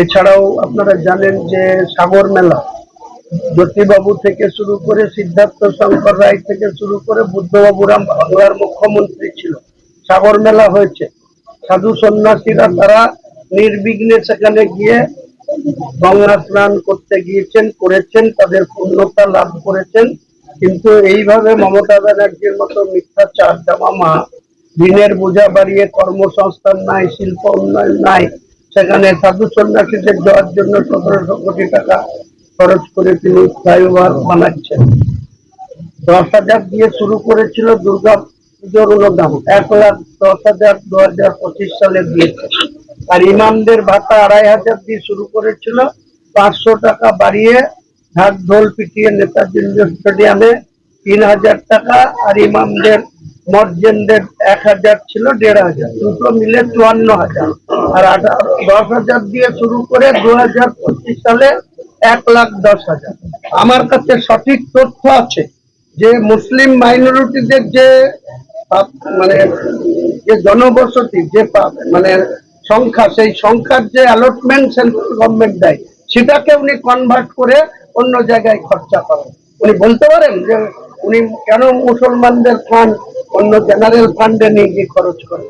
এছাড়াও আপনারা জানেন যে সাগর মেলা জ্যোতিবাবু থেকে শুরু করে সিদ্ধার্থ শঙ্কর রায় থেকে শুরু করে বুদ্ধবাবু রাম বাংলার মুখ্যমন্ত্রী ছিল। সাগর মেলা হয়েছে, সাধু সন্ন্যাসীরা তারা নির্বিঘ্নে সেখানে গিয়ে গঙ্গা স্নান করতে গিয়েছেন, করেছেন, তাদের পূর্ণতা লাভ করেছেন। কিন্তু এইভাবে মমতা ব্যানার্জির মতো মিথ্যাচার মা ঋণের বোঝা বাড়িয়ে কর্মসংস্থান নাই, শিল্প উন্নয়ন নাই, সেখানে সাধু সন্ন্যাসীদের যাওয়ার জন্য 1700 কোটি টাকা খরচ করে তিনি ফ্লাইওভার বানাচ্ছেন। 10,000 দিয়ে শুরু করেছিল দুর্গা পুজোর অনুদান, 1,10,000 2025 সালে দিয়েছে। আর ইমামদের ভাতা 2,500 দিয়ে শুরু করেছিল, 500 টাকা বাড়িয়ে ঢাক ঢোল পিটিয়ে নেতাজি স্টেডিয়ামে 3,000 টাকা, আর ইমামদের মসজিদের 1,000 ছিল 1,500, দুটো মিলে 54,000। আর 10,000 দিয়ে শুরু করে 2025 সালে 1,10,000। আমার কাছে সঠিক তথ্য আছে যে মুসলিম মাইনরিটিদের যে মানে যে জনবসতি যে মানে সংখ্যা, সেই সংখ্যার যে অ্যালটমেন্ট সেন্ট্রাল গভর্নমেন্ট দেয়, সেটাকে উনি কনভার্ট করে অন্য জায়গায় খরচা করেন। উনি বলতে পারেন যে উনি কেন মুসলমানদের ফান্ড অন্য জেনারেল ফান্ডে নিয়ে গিয়ে খরচ করেন?